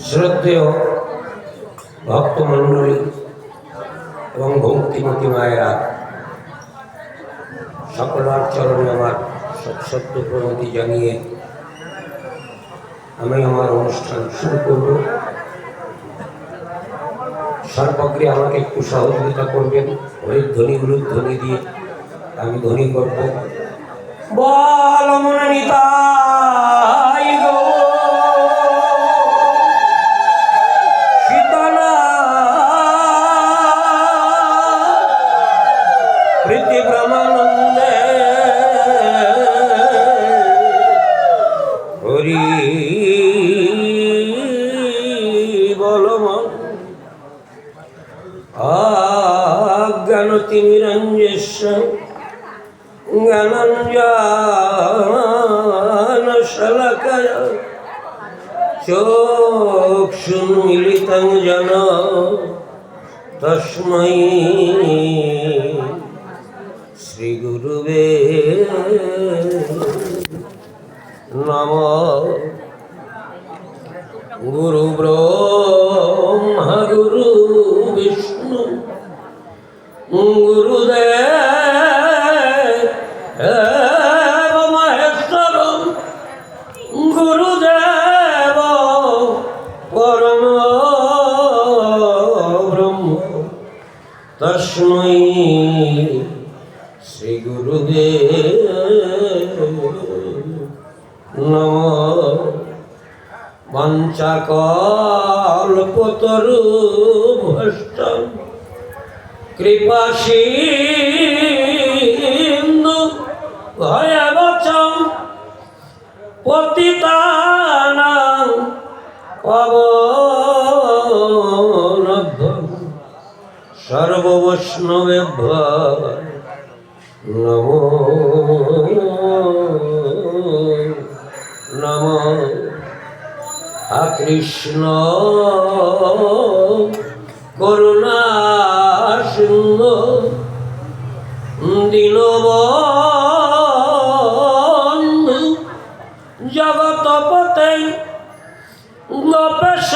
শ্রদ্ধেয় ভক্তমণ্ডলী এবং ভক্তিমতী মায়েরা, সকলের চরণে আমার সত্য প্রণতি জানিয়ে আমি আমার অনুষ্ঠান শুরু করব। সর্বগ্রে আমাকে একটু সহযোগিতা করবেন, হরিধ্বনি উলুধ্বনি দিয়ে আমি ধ্বনি করব। বল মনে নিতাই গো শীতলা প্রীতি ব্রহ্মানন্দে হরি বলমন অজ্ঞানতিমিরঞ্জস্য জ্ঞানাঞ্জনশলাকয়া চক্ষুন্মিলিतं येन তস্मै শ্রীগুরুবে নমঃ। গুরু ব্রহ্মা গুরু বিষ্ণু গুরুদেব মহেশ্বর গুরুদেব পরম ব্রহ্ম তস্मै শ্রী গুরুবে নমঃ। বাঞ্ছাকল্পতরুভ্যশ্চ কৃপাসিন্ধু ভয়বচ পতিতানাং পাবনেভ্যো সর্ববৈষ্ণবেভ্যো নমো নমঃ। কৃষ্ণ করুণা সিন্ধু দীনবন্ধু জগৎপতে গোপেশ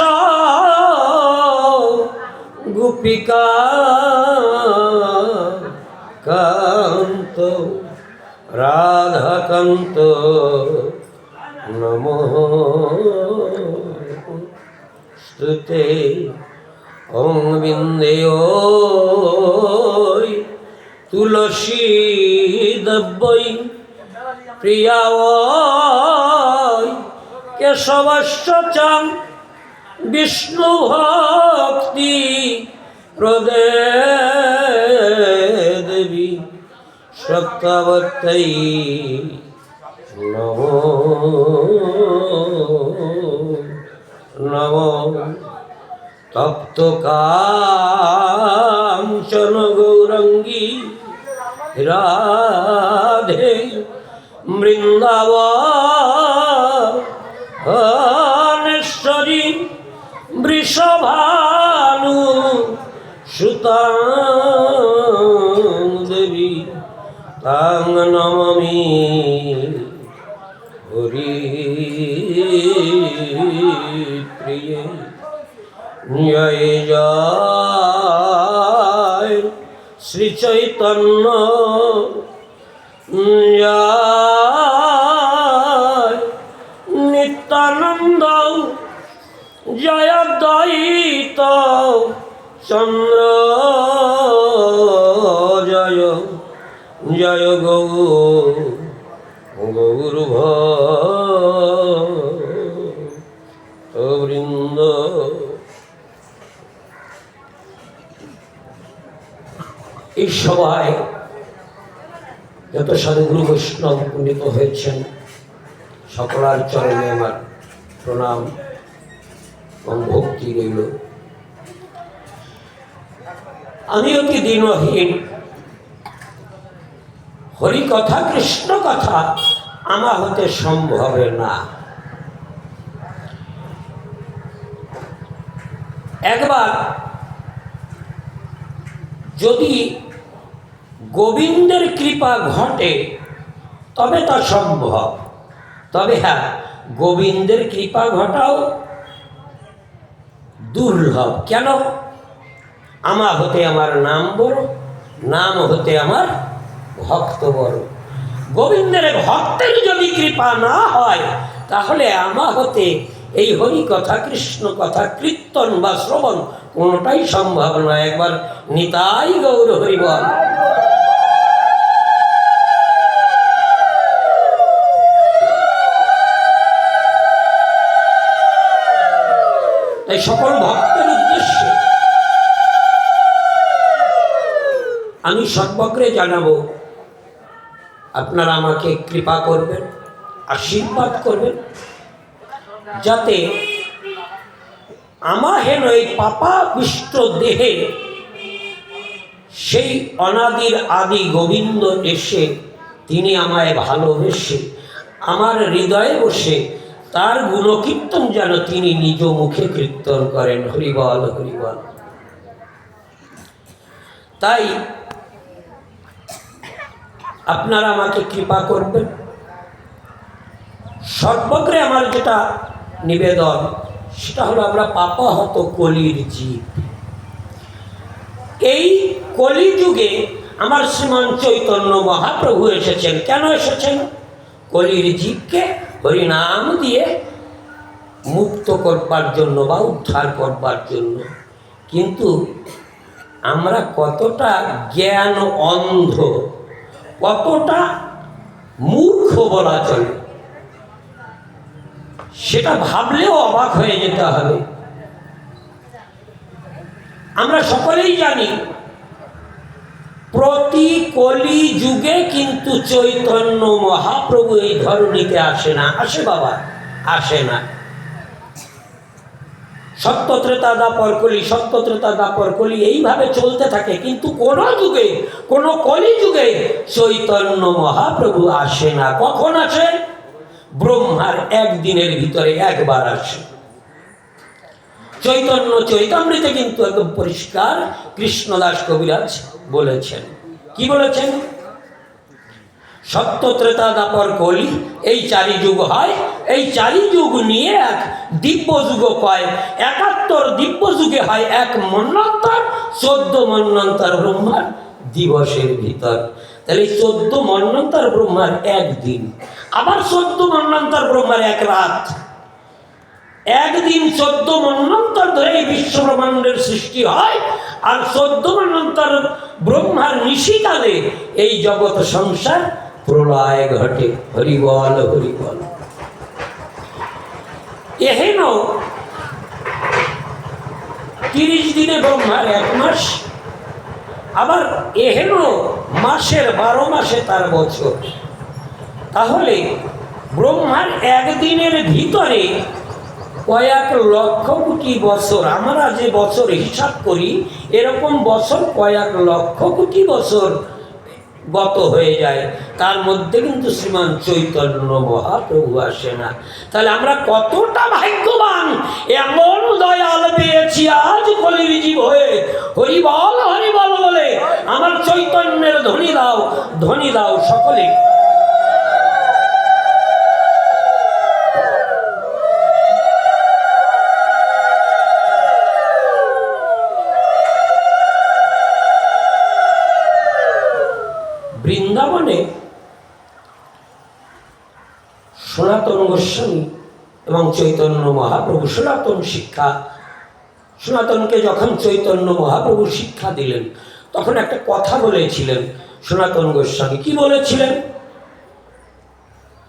গোপিকা কান্ত রাধাকান্ত নমস্তুতে। ওং বিন্দেয় তুলসী দেব্যৈ প্রিয়ায় কেশবস্য চ বিষ্ণু ভক্তি প্রদে দেবী সত্যাবত্তৈ নমো নমঃ। তপ্ত কাঞ্চন গৌরাঙ্গী রাধে বৃন্দাবনেশ্বরী বৃষভানু সুতাং দেবী তাং নমামি হরি প্রিয়ে। জয় জয় শ্রী চৈতন্য জয় নিত্যানন্দ জয় দ্বৈত চন্দ্র জয় জয় গৌরবৃন্দ। এই সভায় যত সাধুগুরু বৈষ্ণব উপনীত হয়েছেন সকলের চরণে আমার প্রণাম এবং ভক্তি রইল। আমি অতি দীনহীন, হরি কথা কৃষ্ণ কথা আমার হতে সম্ভবে না। একবার যদি গোবিন্দের কৃপা ঘটে তবে তা সম্ভব। তবে হ্যাঁ, গোবিন্দের কৃপা ঘটাও দুর্লভ। কেন? আমার হতে আমার নাম বড়, নাম হতে আমার ভক্ত বড়। গোবিন্দের ভক্তের যদি কৃপা না হয়, তাহলে আমার হতে এই হরি কথা, কৃষ্ণ কথা, কীর্তন বা শ্রবণ কোনোটাই সম্ভব নয়। একবার নিতাই গৌর হরি বল। তাই সকল ভক্তের উদ্দেশ্যে আমি সর্বগ্রে জানাবো, আপনারা আমাকে কৃপা করবেন, আশীর্বাদ করবেন, যাতে আমার হেন এই পাপাবিষ্ট দেহে সেই অনাদির আদি গোবিন্দ এসে তিনি আমায় ভালোবেসে আমার হৃদয়ে বসে তার গুণকীর্তন যেন তিনি নিজ মুখে কীর্তন করেন। হরিবল হরিবল। তাই আপনারা আমাকে কৃপা করবেন। সর্বগ্রে আমার যেটা নিবেদন, সেটা হলো আমরা পাপাহত কলির জীব। এই কলিযুগে আমার শ্রীমান চৈতন্য মহাপ্রভু এসেছেন। কেন এসেছেন? কলির জীবকে হরিনাম দিয়ে মুক্ত করবার জন্য বা উদ্ধার করবার জন্য। কিন্তু আমরা কতটা জ্ঞান অন্ধ, কতটা মূর্খ বলা চলে, সেটা ভাবলেও অবাক হয়ে যেতে হবে। আমরা সকলেই জানি প্রতি কলি যুগে কিন্তু চৈতন্য মহাপ্রভু এই ধরণীতে আসে না। আসে বাবা? আসে না। সত্য ত্রেতা দ্বাপর কলি, সত্য ত্রেতা দ্বাপর কলি এইভাবে চলতে থাকে। কিন্তু কোন যুগে, কোন কলি যুগে চৈতন্য মহাপ্রভু আসে না। কখন আসে? ব্রহ্মার একদিনের ভিতরে একবার আসে। চৈতন্য চৈতামৃতে কিন্তু একদম পরিষ্কার কৃষ্ণদাস কবিরাজ বলেছেন। কি বলেছেন? সত্য ত্রেতা দ্বাপর কলি এই চারি যুগ হয়। এই চারি যুগ নিয়ে এক দিব্য যুগ কয়। 71 দিব্য যুগে হয় এক মন্বন্তর, 14 মন্বন্তর ব্রহ্মার দিবসের ভিতর। তাহলে 14 মন্বন্তর ব্রহ্মার একদিন, আবার 14 মন্বন্তর ব্রহ্মার এক রাত। একদিন 14 মন্বন্তর ধরে এই বিশ্ব ব্রহ্মাণ্ডের সৃষ্টি হয়, আর 14 মন্বন্তর ব্রহ্মার নিশিকালে এই জগৎ সংসার প্রলয় ঘটে। হরিবল হরিবল। এহেন 30 দিনে ব্রহ্মার 1 মাস, আবার এহেন মাসের 12 মাসে তার বছর। তাহলে ব্রহ্মার একদিনের ভিতরে কয়েক লক্ষ কোটি বছর, আমরা যে বছর হিসাব করি এরকম বছর কয়েক লক্ষ কোটি বছর গত হয়ে যায়। তার মধ্যে কিন্তু শ্রীমান চৈতন্য মহাপ্রভু আসে না। তাহলে আমরা কতটা ভাগ্যবান, এমন দয়াল পেয়েছি আজ কলির জীব হয়ে। হরিবল হরিবল বলে আমার চৈতন্যের ধ্বনি দাও, ধ্বনি দাও সকলে। বৃন্দাবনে সনাতন গোস্বামী এবং চৈতন্য মহাপ্রভু সনাতন শিক্ষা, সনাতনকে যখন চৈতন্য মহাপ্রভু শিক্ষা দিলেন, তখন একটা কথা বলেছিলেন সনাতন গোস্বামী। কি বলেছিলেন?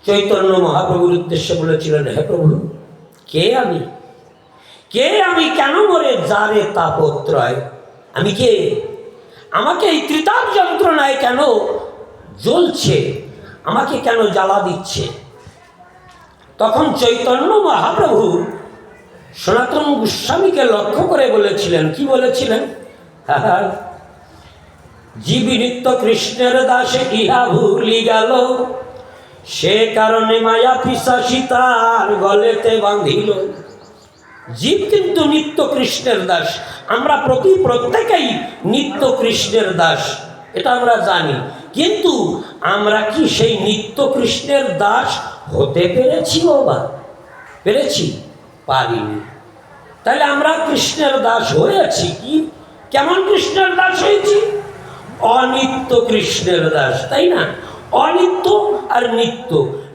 চৈতন্য মহাপ্রভুর উদ্দেশ্যে বলেছিলেন, হে প্রভু, কে আমি? কে আমি? কেন মরে যারে তাপত্রয়? আমি কে? আমাকে এই ত্রিতাপ যন্ত্রণায় কেন জ্বলছে? আমাকে কেন জ্বালা দিচ্ছে? তখন চৈতন্য মহাপ্রভু সনাতন গোস্বামীকে লক্ষ্য করে বলেছিলেন। কি বলেছিলেন? জীবী নিত্য কৃষ্ণের দাসে ইহা ভুলি গেল, সে কারণে মায়া পিশাচী তার গলেতে বাঁধিল। জীব কিন্তু নিত্য কৃষ্ণের দাস। আমরা প্রত্যেকেই নিত্য কৃষ্ণের দাস, এটা আমরা জানি। কিন্তু আমরা কি সেই নিত্য কৃষ্ণের দাস হতে পেরেছি বাবা? পেরেছি? পারিনি। তাহলে আমরা কৃষ্ণের দাস হয়েছি কি? কেমন কৃষ্ণের দাস হয়েছি? অনিত্য কৃষ্ণের দাস, তাই না? অনিত্য আর নিত্য।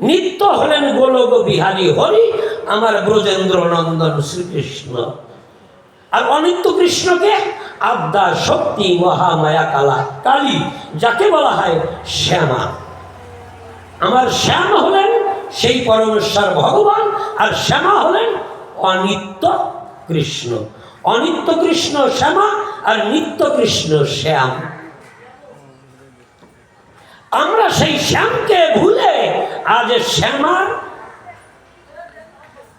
নিত্য হলেন গোলক বিহারী হরি, আমার ব্রজেন্দ্র নন্দন শ্রীকৃষ্ণ। আর অনিত্য কৃষ্ণকে আদ্যা শক্তি মহামায়া কালী, যাকে বলা হয় শ্যামা। আমার শ্যাম হলেন সেই পরমেশ্বর ভগবান, আর শ্যামা হলেন অনিত্য কৃষ্ণ। অনিত্য কৃষ্ণ শ্যামা, আর নিত্য কৃষ্ণ শ্যাম। আমরা সেই শ্যামকে ভুলে আজ শ্যামার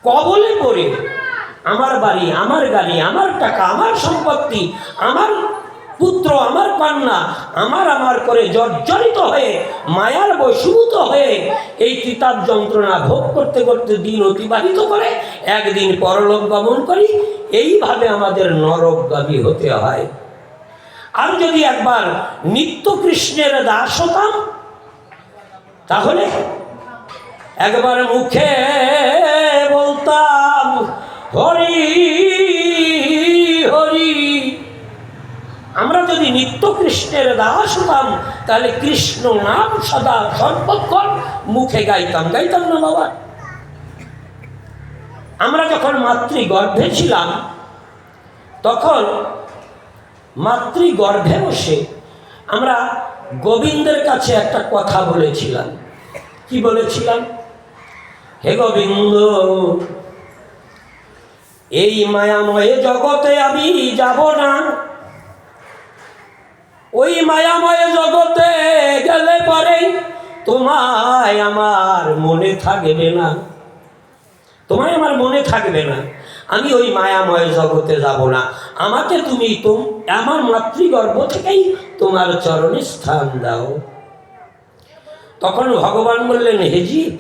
কবলে পড়ে আমার বাড়ি, আমার গাড়ি, আমার টাকা, আমার সম্পত্তি, আমার পুত্র, আমার কন্যা, আমার করে জর্জরিত হয়ে মায়ার বশীভূত হয়ে এই কিতাব যন্ত্রণা ভোগ করতে করতে দিন অতিবাহিত করে একদিন পরলোক গমন করি। এইভাবে আমাদের নরকগামী হতে হয়। আর যদি একবার নিত্য কৃষ্ণের দাস হতাম, তাহলে একবার মুখে বলতাম হরি হরি। আমরা যদি নিত্য কৃষ্ণের দাস হতাম, তাহলে কৃষ্ণ নাম সদা সর্বক্ষণ মুখে গাইতাম না বাবা? আমরা যখন মাতৃগর্ভে ছিলাম, তখন মাতৃগর্ভে বসে আমরা গোবিন্দের কাছে একটা কথা বলেছিলাম। কি বলেছিলাম? হে গোবিন্দ, এই মায়াময় জগতে আমি যাব না। ওই মায়াময় জগতে গেলে পরে তোমায় আমার মনে থাকবে না, তোমায় আমার মনে থাকবে না। আমি ওই মায়াময় জগতে যাব না। আমাকে তুমি আমার মাতৃগর্ভ থেকেই তোমার চরণে স্থান দাও। তখন ভগবান বললেন, হে জীব,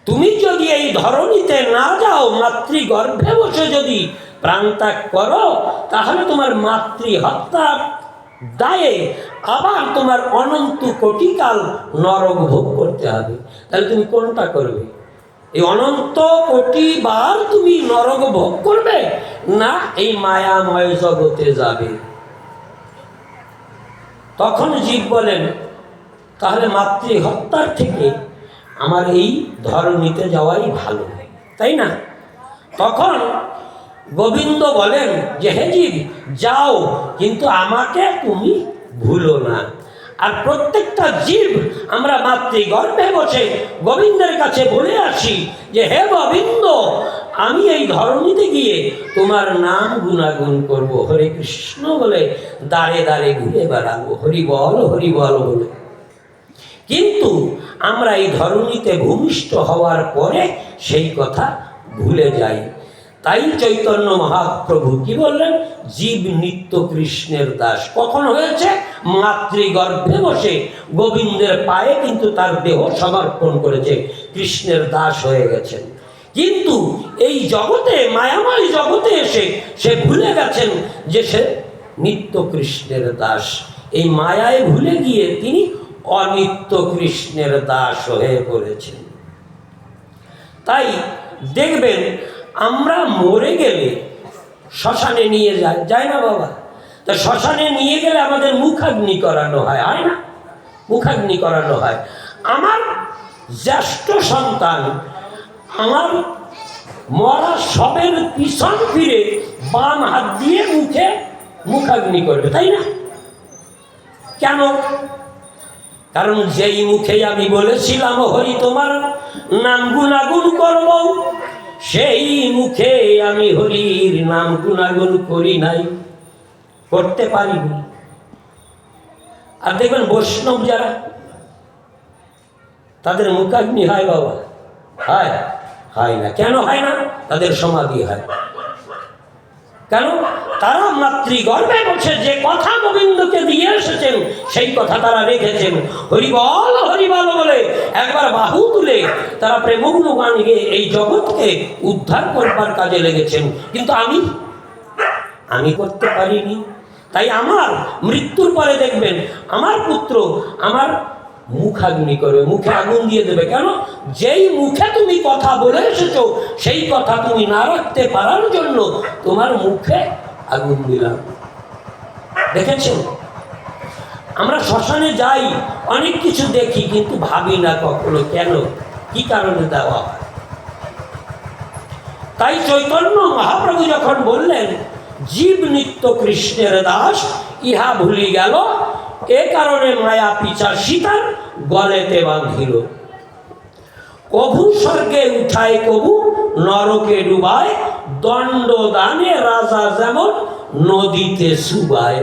তুমি যদি এই ধরণীতে না যাও, মাতৃগর্ভে বসে যদি প্রাণত্যাগ করো, তাহলে তোমার মাতৃহত্যার দায়ে আবার তোমার অনন্ত কোটিকাল নরক ভোগ করতে হবে। তাহলে তুমি কোনটা করবে? এই অনন্ত কোটি বার তুমি নরক ভোগ করবে, না এই মায়াময় জগতে যাবে? তখন জীব বলেন, তাহলে মাতৃহত্যার থেকে আমার এই ধরণীতে যাওয়াই ভালো, তাই না? তখন গোবিন্দ বলেন যে হে জীব, যাও, কিন্তু আমাকে তুমি ভুলো না। আর প্রত্যেকটা জীব আমরা মাতৃগর্ভে বসে গোবিন্দের কাছে বলে আসি যে হে গোবিন্দ, আমি এই ধরণীতে গিয়ে তোমার নাম গুণাগুণ করব, হরে কৃষ্ণ বলে দাঁড়ে দাঁড়ে ঘুরে বেড়াবো, হরি বল বলে। কিন্তু আমরা এই ধরণীতে ভূমিষ্ঠ হওয়ার পরে সেই কথা ভুলে যাই। তাই চৈতন্য মহাপ্রভু কি বললেন? জীব নিত্য কৃষ্ণের দাস কখন হয়েছে? মাতৃগর্ভে বসে গোবিন্দের পায়ে কিন্তু তার দেহ সমর্পণ করেছে, কৃষ্ণের দাস হয়ে গেছেন। কিন্তু এই জগতে, মায়াময় জগতে এসে সে ভুলে গেছেন যে সে নিত্য কৃষ্ণের দাস। এই মায়ায় ভুলে গিয়ে তিনি অনিত্য কৃষ্ণের দাস হয়ে পড়েছেন। তাই দেখবেন আমরা মরে গেলে শ্মশানে নিয়ে যায় না বাবা? তা শ্মশানে নিয়ে গেলে আমাদের মুখাগ্নি করানো হয়, হয় না? মুখাগ্নি করানো হয়। আমার জ্যেষ্ঠ সন্তান আমার মরা শবের পিছন ফিরে বাম হাত দিয়ে মুখাগ্নি করবে, তাই না? কেন? কারণ যেই মুখে আমি বলেছিলাম হরি তোমার নাম গুণাগুণ করব, সেই মুখে আমি হরির নাম গুণাগুণ করি নাই, করতে পারিনি। আর দেখবেন বৈষ্ণব যারা, তাদের মুখাগ্নি হয় বাবা? হয় না। কেন হয় না? তাদের সমাধি হয়। কেন? তারা মাতৃগর্ভে বসে যে কথা গোবিন্দকে দিয়ে এসেছেন সেই কথা তারা রেখেছেন। হরিবল বলে একবার বাহু তুলে তারা প্রেমগ্ন গান গেয়ে এই জগৎকে উদ্ধার করবার কাজে লেগেছেন। কিন্তু আমি করতে পারিনি। তাই আমার মৃত্যুর পরে দেখবেন আমার পুত্র আমার মুখাগ্নি করবে, মুখে আগুন দিয়ে দেবে। কেন? যেই মুখে তুমি কথা বলে এসেছো সেই কথা তুমি না রাখতে পারার জন্য তোমার মুখে আগুন দিলাম। দেখেছেন? আমরা শ্মশানে যাই, অনেক কিছু দেখি, কিন্তু ভাবি না কখনো কেন, কি কারণে দেওয়া হয়। তাই চৈতন্য মহাপ্রভু যখন বললেন জীব নিত্য কৃষ্ণের দাস, ইহা ভুলি গেল, এ কারণে মায়া পিছা সীতার গলেতে বাঁধিল। কভু স্বর্গে উঠায়, কভু নরকে ডুবায়, দণ্ড দানে রাজা যেমন নদীতে সুবায়।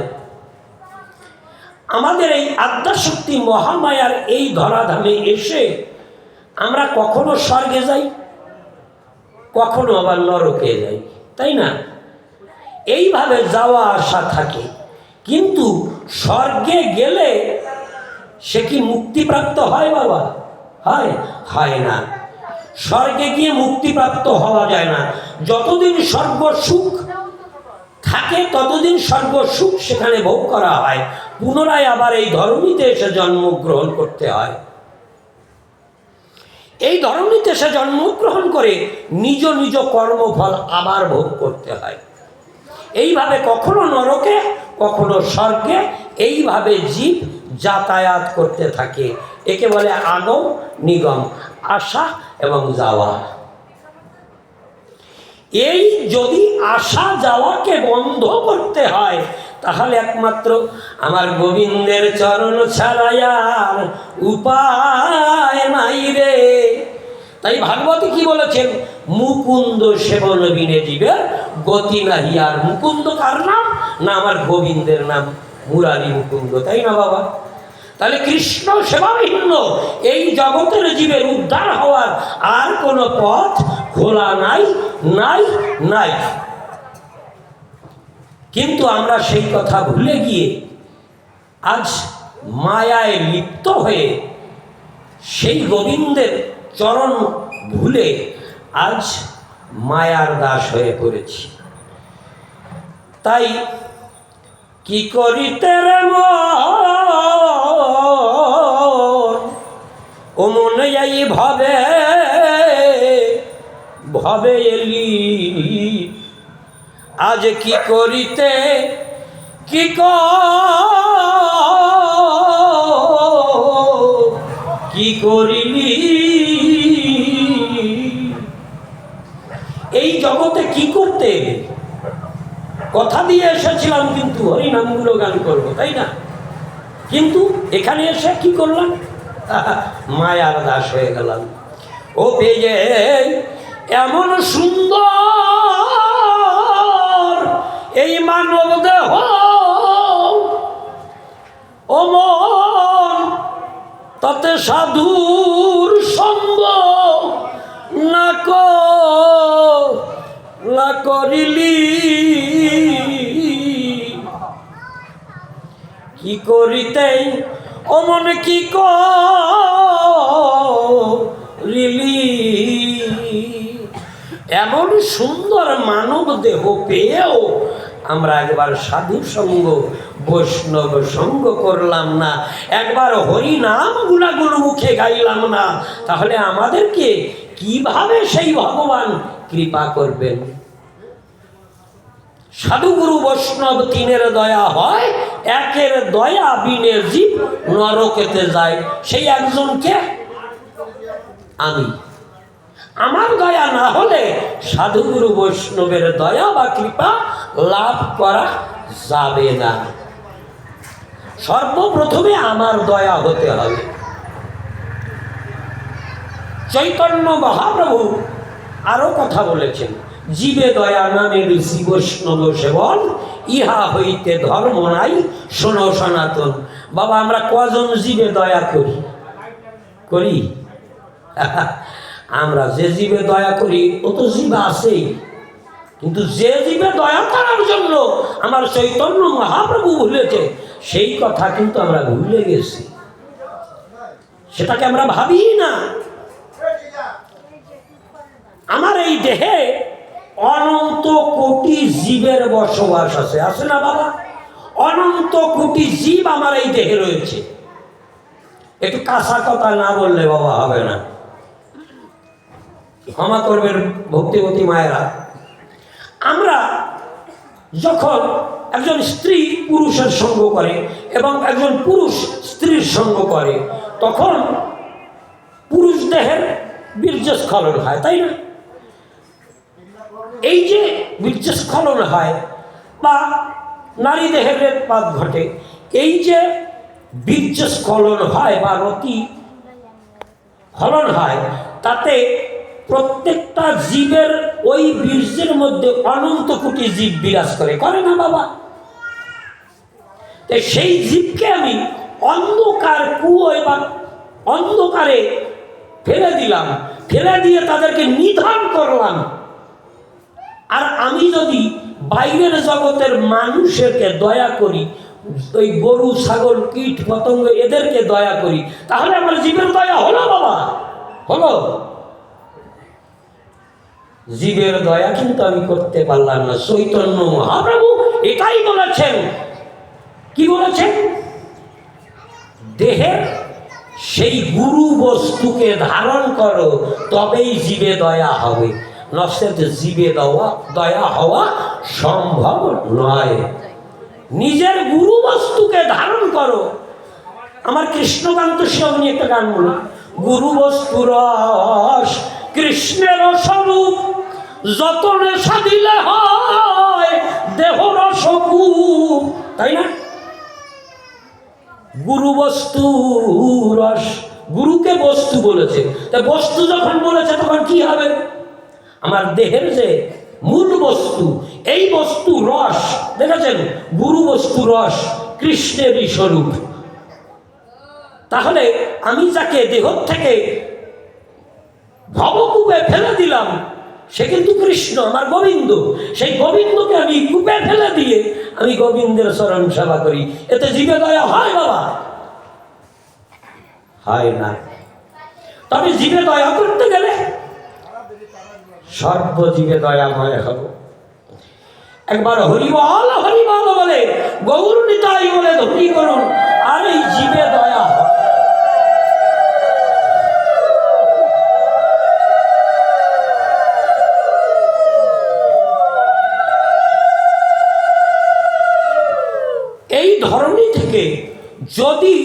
আমাদের এই আদ্যাশক্তি মহামায়ার এই ধরাধামে এসে আমরা কখনো স্বর্গে যাই, কখনো আবার নরকে যাই, তাই না? এইভাবে যাওয়া আসা থাকে। কিন্তু স্বর্গে গেলে সে কি মুক্তিপ্রাপ্ত হয় বাবা? হয় না। স্বর্গে গিয়ে মুক্তিপ্রাপ্ত হওয়া যায় না। যতদিন স্বর্গ সুখ থাকে ততদিন স্বর্গ সুখ সেখানে ভোগ করা হয়, পুনরায় আবার এই ধরণীতে এসে জন্মগ্রহণ করতে হয়। এই ধরণীতে এসে জন্মগ্রহণ করে নিজ নিজ কর্মফল আবার ভোগ করতে হয়। এইভাবে কখনো নরকে কখনো স্বর্গে এইভাবে জীব যাতায়াত করতে থাকে। একে বলে আগম নিগম, আসা এবং যাওয়া। এই যদি আসা যাওয়াকে বন্ধ করতে হয় তাহলে একমাত্র আমার গোবিন্দের চরণ ছাড়া আর উপায় নাই রে। তাই ভাগবতী কি বলেছেন? মুকুন্দ সেবন বিনে জীবের গতি নাহি আর। মুকুন্দ কার নাম? না আমার গোবিন্দের নাম, মুরারি মুকুন্দ, তাই না বাবা? তাহলে কৃষ্ণ সেবাবিহীন এই জগতের জীবের উদ্ধার হওয়ার আর কোনো পথ খোলা নাই নাই নাই। কিন্তু আমরা সেই কথা ভুলে গিয়ে আজ মায়ায় লিপ্ত হয়ে সেই গোবিন্দের চরণ ভুলে আজ মায়ার দাস হয়ে পড়েছি। তাই কি করিতে রে ও মনে এই ভাবে ভাবে এলি, আজ কি করিতে কি করিলি, এই জগতে কি করতে এলে? কথা দিয়ে এসেছিলাম কিন্তু হরিনামগুলো গান করবো, তাই না? কিন্তু এখানে এসে কি করলাম? মায়ার দাস হয়ে গেলাম। ও পেয়ে এমন সুন্দর এই মানব দেহ, ও মন তাতে সাধুর সঙ্গ না করিলি, কি করিতে ও মন কি করিলি? এমন সুন্দর মানব দেহ পেয়েও আমরা একবার সাধু সঙ্গ বৈষ্ণব সঙ্গ করলাম না, একবার হরি নাম গুণাগুণ মুখে গাইলাম না, তাহলে আমাদেরকে কিভাবে সেই ভগবান কৃপা করবেন? সাধুগুরু বৈষ্ণব তিনের দয়া হয়, একের দয়া বিনে জীব নরকেতে যায়। সেই একজনকে আমি। আমার দয়া না হলে সাধুগুরু বৈষ্ণবের দয়া বা কৃপা লাভ করা যাবে না। সর্বপ্রথমে আমার দয়া হতে হবে। চৈতন্য মহাপ্রভু আরো কথা বলেছেন, জীবে দয়া নামে ঋষি বৈষ্ণব সেবন, ইহা হইতে ধর্ম নাই শোনো সনাতন। বাবা আমরা কজন জীবে দয়া করি? আমরা যে জীবে দয়া করি ও তো জীব আছেই, কিন্তু যে জীবে দয়া করার জন্য আমার চৈতন্য মহাপ্রভু বলেছে সেই কথা কিন্তু আমরা ভুলে গেছি, সেটাকে আমরা ভাবি না। আমার এই দেহে অনন্ত কোটি জীবের বসবাস আছে না বাবা? অনন্ত কোটি জীব আমার এই দেহে রয়েছে। একটু কাঁচা কথা না বললে বাবা হবে না, ক্ষমা করবেন ভক্তিবতী মায়েরা। আমরা যখন একজন স্ত্রী পুরুষের সঙ্গ করে এবং একজন পুরুষ স্ত্রীর সঙ্গ করে, তখন পুরুষ দেহের বীর্যস্খলন হয়, তাই না? এই যে বীর্যস্খলন হয় বা নারী দেহের রেতপাত ঘটে, এই যে বীর্যস্খলন হয় বা রতি ফলন হয়, তাতে প্রত্যেকটা জীবের ওই বীর্যের মধ্যে অনন্ত কোটি জীব বিরাজ করে না বাবা? সেই জীবকে আমি অন্ধকার কুয়োয় বা অন্ধকারে ফেলে দিলাম, ফেলে দিয়ে তাদেরকে নিধন করলাম। আর আমি যদি বাইরের জগতের মানুষেরকে দয়া করি, ওই গরু ছাগল কীট পতঙ্গ এদেরকে দয়া করি, তাহলে আমার জীবের দয়া হলো বাবা? হলো? জীবের দয়া কিন্তু আমি করতে পারলাম না। চৈতন্য মহাপ্রভু এটাই বলেছেন। কি বলেছেন? দেহের সেই গুরু বস্তুকে ধারণ করো, তবেই জীবে দয়া হবে, নচেত জীবে দয়া হওয়া সম্ভব নয়। নিজের গুরু বস্তুকে ধারণ করো। আমার কৃষ্ণকান্ত স্বামী একটা গান বলো, গুরু বস্তু রস কৃষ্ণের স্বরূপ, যতনে সাধিলে হয় দেহ রসকুপ, তাই না? গুরু বস্তু রস, গুরুকে বস্তু বলেছে, তাই বস্তু যখন বলেছে তখন কি হবে? আমার দেহের যে মূল বস্তু, এই বস্তু রস, দেখেছেন? গুরু বস্তু রস কৃষ্ণেরই স্বরূপ। তাহলে আমি যাকে দেহ থেকে ভবকূপে ফেলে দিলাম, সে কিন্তু কৃষ্ণ, আমার গোবিন্দ। সেই গোবিন্দকে আমি কূপে ফেলে দিয়ে আমি গোবিন্দের চরণ সেবা করি, এতে জীবে দয়া হয় বাবা? হয় না। তবে জীবে দয়া করতে গেলে সর্বজীবে দয়াময় হব। একবার হরিবল হরিবল বলে গৌর নিতাই বলে ধনী করুন, আর এই জীবে দয়া। এই ধরনী থেকে যদি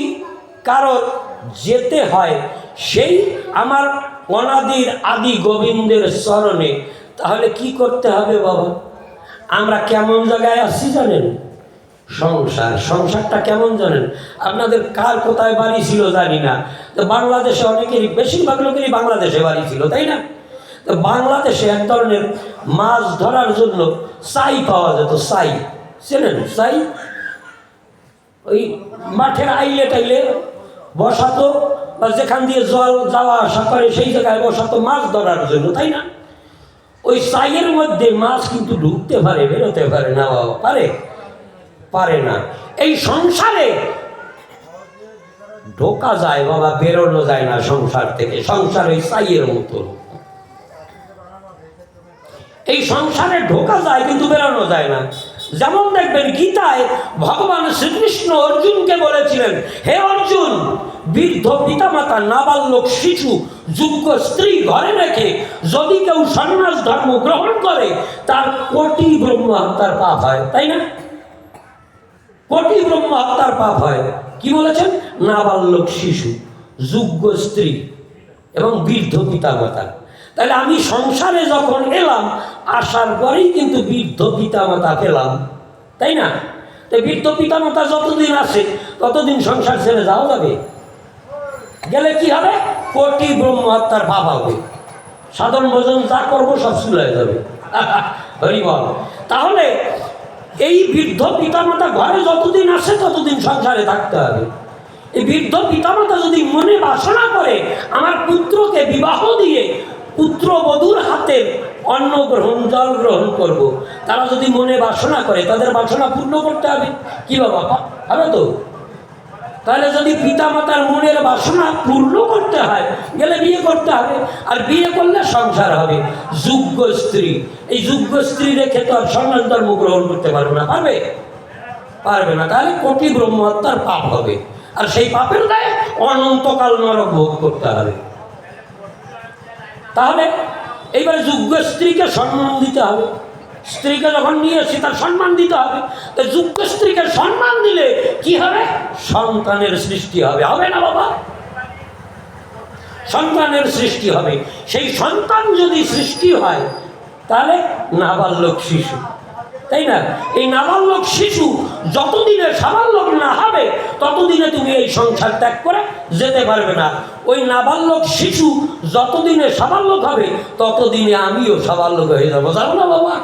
কারো যেতে হয় সেই আমার অনাদির আদি গোবিন্দের চরণে, তাহলে কি করতে হবে বাবা? আমরা কেমন জায়গায় আসছি জানেন? সংসারটা কেমন জানেন? আপনাদের কার কোথায় বাড়ি ছিল জানি না, তো বাংলাদেশে অনেকেরই, বেশিরভাগ লোকেরই বাংলাদেশে বাড়ি ছিল, তাই না? তো বাংলাদেশে এক ধরনের মাছ ধরার জন্য চাই পাওয়া যেত। চাই চেনেন? চাই ওই মাঠের আইলে টাইলে বসাতো, বা যেখান দিয়ে জল যাওয়া আসা করে সেই জায়গায় বসাতো মাছ ধরার জন্য, তাই না? ওই চাইয়ের মধ্যে মাছ কিন্তু ঢুকতে পারে, বেরোতে পারে না বাবা? পারে না। এই সংসারে ঢোকা যায় বাবা, বেরোনো যায় না সংসার থেকে। সংসার ওই চাইয়ের মতো, এই সংসারে ঢোকা যায় কিন্তু বেরোনো যায় না। যেমন দেখবেন গীতায় ভগবান শ্রীকৃষ্ণ অর্জুনকে বলেছিলেন, হে অর্জুন, বৃদ্ধ পিতামাতা, নাবালক শিশু, যোগ্য স্ত্রী ঘরে রেখে যদি কেউ সন্ন্যাস ধর্ম গ্রহণ করে, তার কোটি ব্রহ্ম হত্যার পাপ হয়, তাই না? কোটি ব্রহ্ম হত্যার পাপ হয়। কি বলেছেন? নাবালক শিশু, যোগ্য স্ত্রী এবং বৃদ্ধ পিতামাতা। তাহলে আমি সংসারে যখন এলাম, আসার পরেই কিন্তু বৃদ্ধ পিতামাতা পেলাম, তাই না? তো বৃদ্ধ পিতামাতা যতদিন আসে ততদিন সংসার ছেড়ে যাওয়া যাবে? গেলে কি হবে? কোটি ব্রহ্ম হত্যার পাপ হবে। সাধন ভোজন যা করবো সব চলে যাবে। হরিবল। তাহলে এই বৃদ্ধ পিতামাতা ঘরে যতদিন আসে ততদিন সংসারে থাকতে হবে। এই বৃদ্ধ পিতামাতা যদি মনে বাসনা করে আমার পুত্রকে বিবাহ দিয়ে পুত্রবধূর হাতে অন্ন গ্রহণ, জল গ্রহণ করব, তারা যদি মনে বাসনা করে, তাদের বাসনা পূর্ণ করতে হবে। কি বাবা? হবে তো? তাহলে যদি পিতামাতার মনের বাসনা পূর্ণ করতে হয়, গেলে বিয়ে করতে হবে। আর বিয়ে করলে সংসার হবে। যোগ্য স্ত্রী, এই যোগ্য স্ত্রী রেখে তো আর সন্ন্যাস ধর্ম গ্রহণ করতে পারবে না? পারবে? পারবে না, তাহলে কোটি ব্রহ্ম হত্যার পাপ হবে, আর সেই পাপের দায়ে অনন্তকাল নরক ভোগ করতে হবে। তাহলে এইবারে যোগ্য স্ত্রীকে সম্মান দিতে হবে। স্ত্রীকে যখন নিয়ে এসে তার সম্মান দিতে হবে। তো যোগ্য স্ত্রীকে সম্মান দিলে কি হবে? সন্তানের সৃষ্টি হবে, হবে না বাবা? সন্তানের সৃষ্টি হবে। সেই সন্তান যদি সৃষ্টি হয় তাহলে নাবালক শিশু, তাই না? এই নাবালক শিশু যতদিনে সাবালক না হবে ততদিনে তুমি এই সংসার ত্যাগ করে যেতে পারবে না। ওই নাবালক শিশু যতদিনে সাবালক হবে ততদিনে আমিও সাবালক হয়ে যাবো, যাবো না বাবা?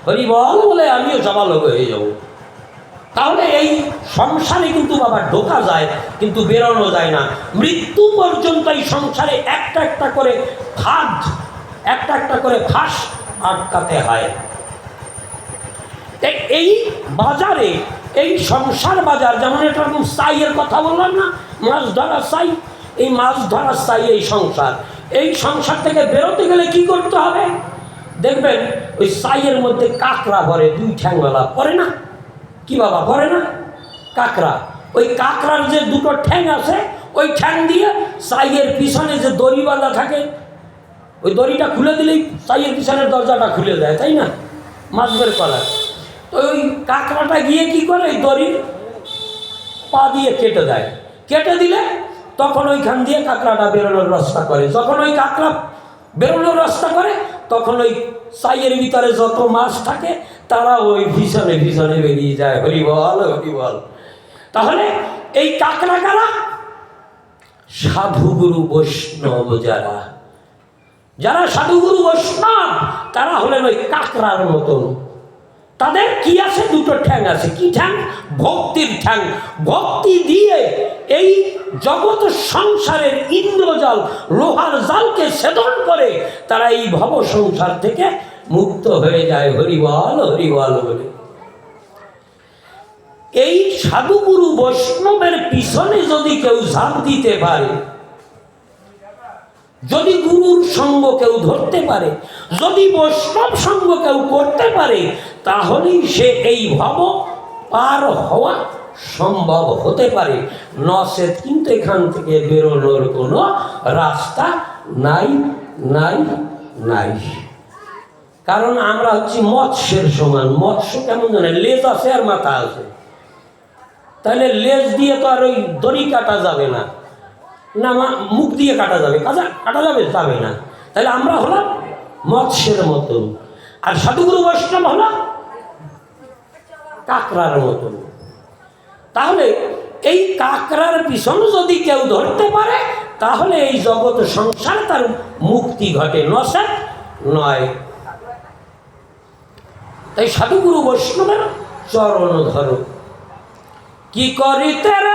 হরি বল বলে আমিও সাবালক হয়ে যাব। তাহলে এই সংসারে কিন্তু বাবা ঢোকা যায়, কিন্তু বেরোনো যায় না। মৃত্যু পর্যন্ত এই সংসারে একটা একটা করে ফাঁদ, একটা একটা করে ফাঁস আটকাতে হয়। এই বাজারে, এই সংসার বাজার, যেমন এটা সাইয়ের কথা বললাম না, মাছ ধরা সাই, এই মাছ ধরার সাই এই সংসার। এই সংসার থেকে বেরোতে গেলে কি করতে হবে? দেখবেন ওই সাইয়ের মধ্যে কাঁকড়া ভরে, দুই ঠ্যাংওয়ালা পড়ে না? কি বাবা পড়ে না? কাঁকড়া। ওই কাঁকড়ার যে দুটো ঠ্যাং আছে, ওই ঠ্যাং দিয়ে সাইয়ের পিছনে যে দড়ি বাঁধা থাকে, ওই দড়িটা খুলে দিলেই সাইয়ের পিছনের দরজাটা খুলে যায়, তাই না? মাছ বের করার। তো ওই কাঁকড়াটা গিয়ে কি করে? ওই দড়ির পা দিয়ে কেটে দেয়। কেটে দিলে তখন ওইখান দিয়ে কাঁকড়াটা বেরোনোর রাস্তা করে। যখন ওই কাঁকড়া বেরোনোর রাস্তা করে তখন ওই সাইয়ের ভিতরে যত মাছ থাকে তারা ওই ভীষণে ভীষণে বেরিয়ে যায়। হরি বল, হরি বল। তাহলে এই কাঁকড়া কারা? সাধুগুরু বৈষ্ণব যারা, যারা সাধুগুরু বৈষ্ণব তারা হলেন ওই কাঁকড়ার মতন। তাদের কি আছে? দুটো ঠ্যাং আছে। কি ঠ্যাং? ভক্তির ঠ্যাং। ভক্তি দিয়ে এই জগৎ সংসারের ইন্দ্রজাল, লোহার জালকে ছেদন করে তারা এই ভব সংসার থেকে মুক্ত হয়ে যায়। হরিবল, হরিবল বলে। এই সাধুগুরু বৈষ্ণবের পিছনে যদি কেউ ঝাঁপ দিতে পারে, যদি গুরুর সঙ্গ কেউ ধরতে পারে, যদি বৈষ্ণব সঙ্গ কেউ করতে পারে, তাহলেই সে এই ভব পার হওয়া সম্ভব হতে পারে। নচেত কিন্তু এখান থেকে বেরোনোর কোনো রাস্তা নাই, নাই, নাই। কারণ আমরা হচ্ছি মৎস্যের সমান। মৎস্য কেমন জানে? লেজ আছে আর মাথা আছে। তাহলে লেজ দিয়ে তো আর ওই দড়ি কাটা যাবে না, না মুখ দিয়ে কাটা যাবে? কাটা যাবে? যাবে না। তাহলে আমরা হলাম মৎস্যের মতন, আর সাধুগুরু বৈষ্ণব হলো কাঁকড়ার মতন। তাহলে এই কাঁকড়ার পিছন যদি কেউ ধরতে পারে তাহলে এই জগৎ সংসার তার মুক্তি ঘটে, নচেত নয়। তাই সাধুগুরু বৈষ্ণবের চরণ ধরো। কি করিতে রে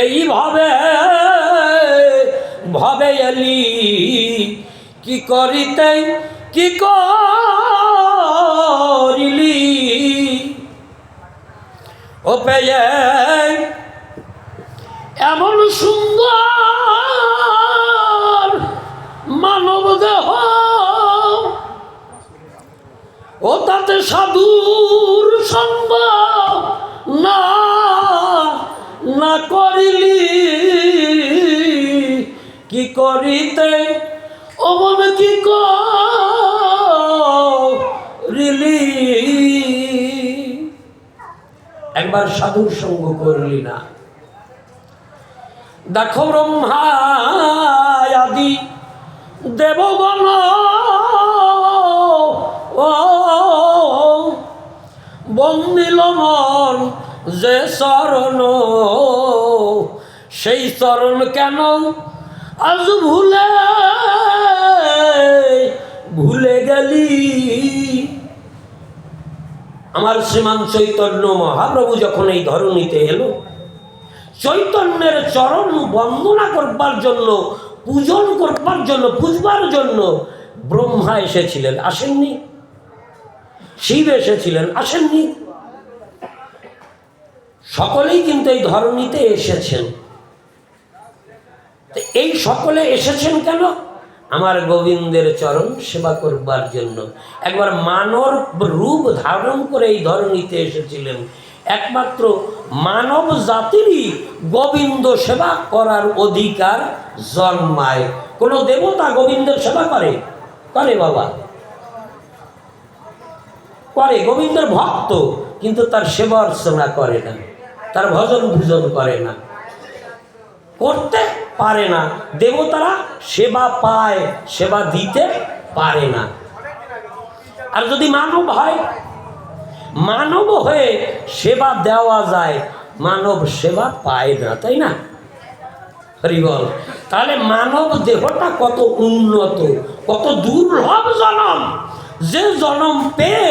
এইভাবে ভাবে এলি, কি করিতে কি করিলি, ও পেয়ে এমন সুন্দর মানব দেহ, ও তাতে সাধুর সঙ্গ না না করিলি, কি করিতে অমন কি করিলি, একবার সাধুর সঙ্গ করলি না। দেখো ব্রহ্মা আদি দেবগণ বন্দিল মন যে চরণ, সেই চরণ কেন আজ ভুলে ভুলে গেলি। আমার শ্রীমান চৈতন্য মহাপ্রভু যখন এই ধরণীতে এলো, চৈতন্যের চরণ বন্দনা করবার জন্য, পূজন করবার জন্য, পুজবার জন্য ব্রহ্মা এসেছিলেন, আসেননি? শিব এসেছিলেন, আসেননি? সকলেই কিন্তু এই ধরণীতে এসেছেন। এই সকলে এসেছেন কেন? আমার গোবিন্দের চরণ সেবা করবার জন্য। একবার মানব রূপ ধারণ করে এই ধরনীতে এসেছিলেন। একমাত্র মানব জাতিরই গোবিন্দ সেবা করার অধিকার জন্মায়। কোনো দেবতা গোবিন্দের সেবা করে? করে বাবা, করে। গোবিন্দের ভক্ত, কিন্তু তার সেবা অর্চনা করে না, তার ভজন ভূজন করে না, করতে পারে না। দেবতারা সেবা পায়, সেবা দিতে পারে না। আর যদি মানব হয়, মানব হয়ে সেবা দেওয়া যায়, মানব সেবা পায় না, তাই না? হরি বল। তাহলে মানব দেহটা কত উন্নত, কত দুর্লভ জনম, যে জনম পেয়ে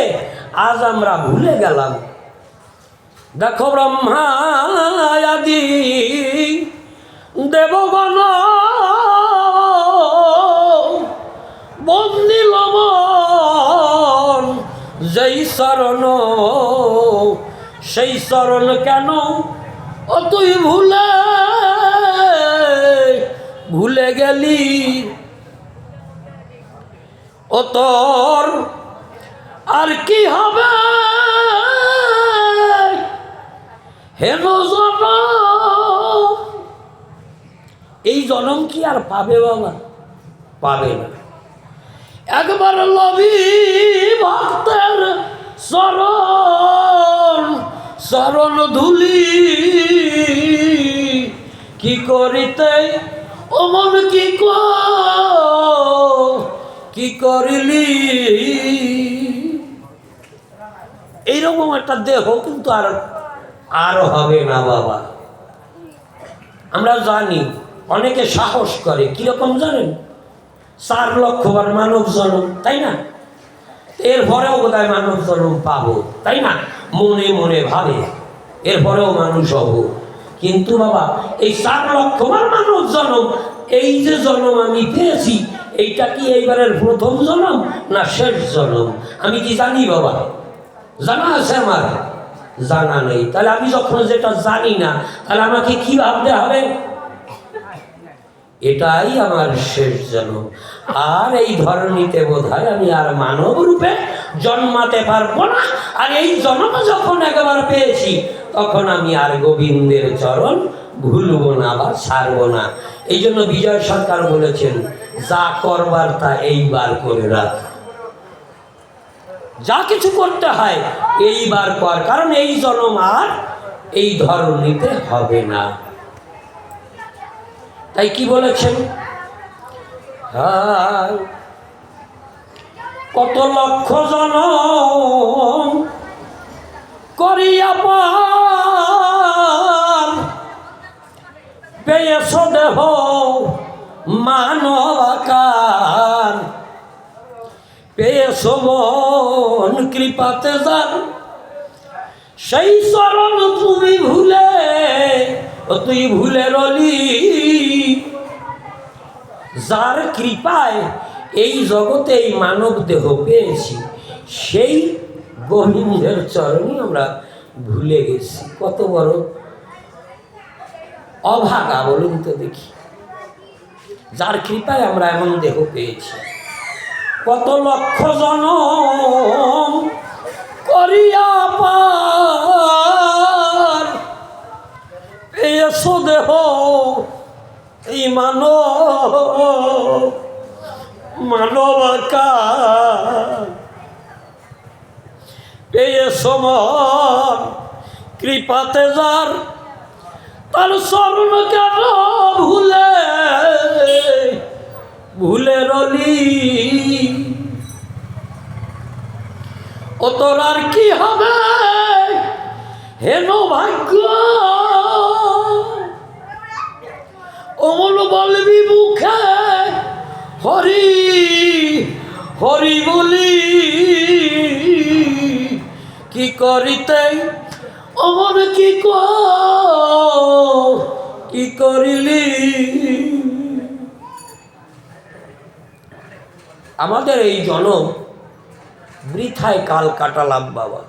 আজ আমরা ভুলে গেলাম। দেখো ব্রহ্মাদি দেবগণ বন্দিল মন যেই শরণ, সেই শরণ কেন ও তুই ভুলে ভুলে গেলি? ও তোর আর কি হবে হেন জনম? এই জনম কি আর পাবে বাবা? পাবে না। একবার লবি ভক্তের শরণ, শরণ ধুলি কি করিতে ও মন কি করিলি? এইরকম একটা দেহ কিন্তু আর হবে না বাবা। আমরা জানি অনেকে সাহস করে, কিরকম জানেন? 4 লক্ষবার মানব জন্ম, তাই না? এরপরেও বোধহয় মানব জন্ম পাবো, তাই না? মনে মনে ভাবে এরপরেও মানুষ হব। কিন্তু বাবা, এই 4 লক্ষবার মানব জন্ম, এই যে জন্ম আমি পেয়েছি, এইটা কি এইবারের প্রথম জন্ম না শেষ জন্ম? আমি কি জানি বাবা? জানা আছে আমার? জানা নেই। তাহলে আমি যখন যেটা জানি না, তাহলে আমাকে কি ভাবতে হবে? এটাই আমার শেষ জন্ম। আর এই ধরনীতে বোধহয় আমি আর মানব রূপে জন্মাতে পারবো না। আর এই জন্ম যখন একবার পেয়েছি, তখন আমি আর গোবিন্দের চরণ ভুলবো না বা ছাড়বো না। এই জন্য বিজয় সরকার বলেছেন, যা করবার তা এইবার করে রাখ। যা কিছু করতে হয় এইবার কর, কারণ এই জন্ম আর এই ধরনীতে হবে না। তাই কি বলেছেন? কত লক্ষ জনম করিয়া পার পেয়েছ দেহ মানব আকার, পেয়েছ মন কৃপাতে যার, সেই চরণ তুমি ভুলে তুই ভুলে রলি। যার কৃপায় এই জগতে এই মানব দেহ পেয়েছি, সেই গোবিন্দের চরণই আমরা ভুলে গেছি। কত বড় অভাগা বলুন তো দেখি, যার কৃপায় আমরা এমন দেহ পেয়েছি। কত লক্ষ জনম করিয়া পার পেয়েছ দেহ এই মানবাকার, পেয়েছ মন কৃপাতে যার, তার শরণ কেন ভুলে রলি? ও তোর আর কি হবে হেন ভাগ্য? অমল বলবি মুখে হরি হরি বলি, কি করিতে অমর কি করিলি? আমাদের এই জনম বৃথায় কাল কাটালাম বাবা।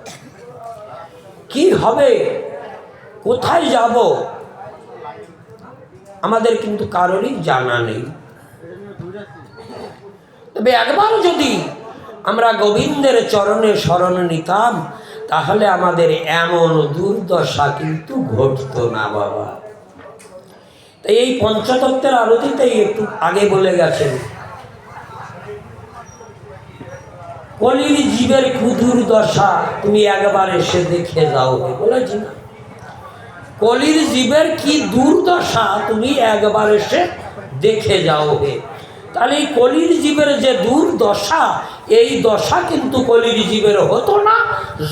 কি হবে, কোথায় যাব, আমাদের কিন্তু কারোরই জানা নেই। তবে একবার যদি আমরা গোবিন্দের চরণে শরণ নিতাম তাহলে আমাদের এমন দুর্দশা কিন্তু ঘটতো না বাবা। তাই এই পঞ্চতত্ত্বের আরতিতেই একটু আগে বলে গেছেন, কলির জীবের কুদুর্দশা তুমি একবার এসে দেখে যাও, বলেছি না? কলির জীবের কি দুর্দশা তুমি একবার এসে দেখে যাও হে। তাহলে এই কলির জীবের যে দুর্দশা, এই দশা কিন্তু কলির জীবের হতো না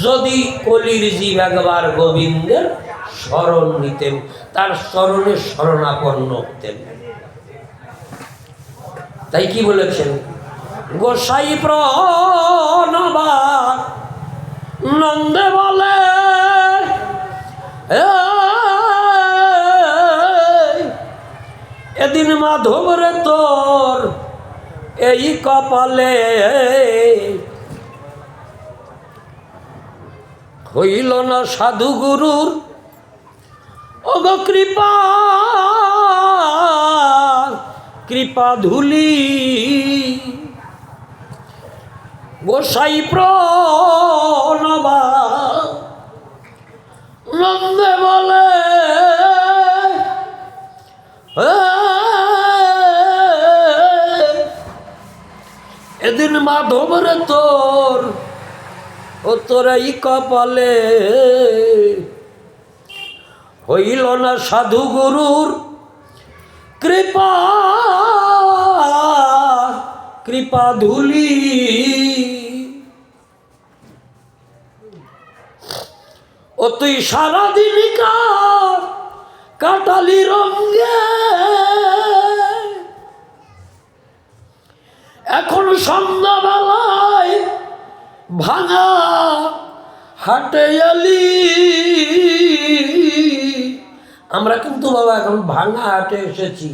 যদি কলির জীব একবার গোবিন্দের শরণ নিতেন, তার শরণে শরণাপন্ন হতেন। তাই কি বলেছেন, গোসাই প্রণবা নন্দে বলে এদিন মাধব রে তোর এই কপালে হইল না সাধু গুরুর অগ কৃপা কৃপা ধুলি। গোসাই প্রণবা নন্দে বলে এদিন মাধব রে তোর ও তোর এই কপালে হইল না সাধু গুরুর কৃপা কৃপা ধুলি। ও তুই সারাদিন কাটালি রঙে, এখন সন্ধ্যাবেলায় ভাঙা হাটে এলি। আমরা কিন্তু বাবা এখন ভাঙা হাটে এসেছি।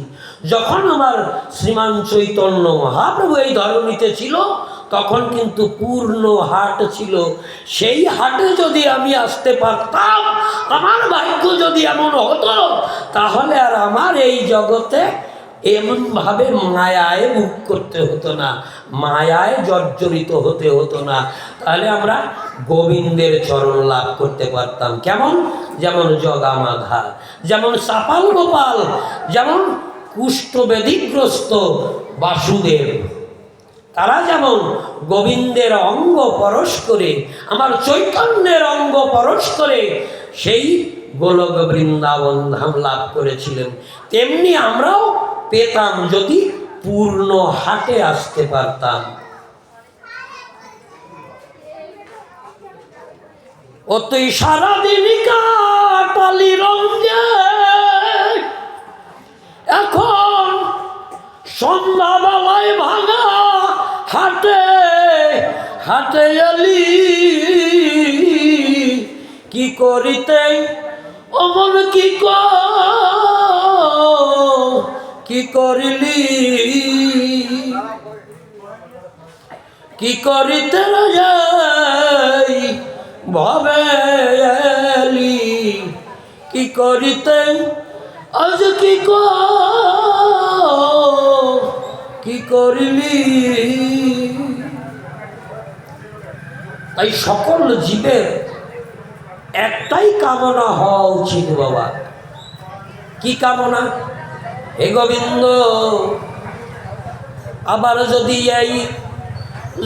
যখন আমার শ্রীমান চৈতন্য মহাপ্রভু এই ধরনীতে ছিল তখন কিন্তু পূর্ণ হাট ছিল। সেই হাটে যদি আমি আসতে পারতাম, আমার ভাগ্য যদি এমন হতো, তাহলে আর আমার এই জগতে এমনভাবে মায়ায় মুখ করতে হতো না, মায়ায় জর্জরিত হতে হতো না। তাহলে আমরা গোবিন্দের চরণ লাভ করতে পারতাম। কেমন? যেমন জগামাধা, যেমন চাপাল গোপাল, যেমন কুষ্ঠব্যাধিগ্রস্ত বাসুদেব, তারা যেমন গোবিন্দের অঙ্গ পরশ করে, আমার চৈতন্যের অঙ্গ পরশ করে সেই গোলক বৃন্দাবন ধাম লাভ করেছিলেন, তেমনি আমরাও পেতাম যদি পূর্ণ হাটে আসতে পারতাম। ও তুই সারাদিন কাটালি রঙে, এখন সন্ধ্যাবেলায় ভাঙা হাটে হাটে এলি। কি করিতে অমন কি করিলি, কি করিতে যাই ভাবে এলি, কি করিতে আজ কি করিলি। তাই সকল জীবের একটাই কামনা হওয়া উচিত বাবা। কি কামনা? হে গোবিন্দ, আবার যদি এই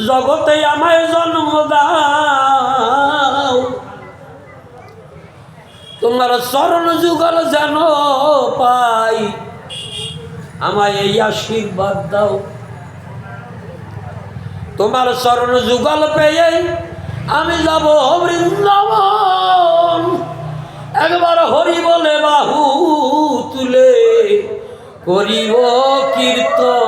জগতে আমায় জন্ম দাও, তোমার চরণ যুগল যেন পাই, আমায় এই আশীর্বাদ দাও। তোমার চরণ যুগল পেয়ে আমি যাব বৃন্দাবন, একবার হরি বলে বাহু তুলে করিব কীর্তন।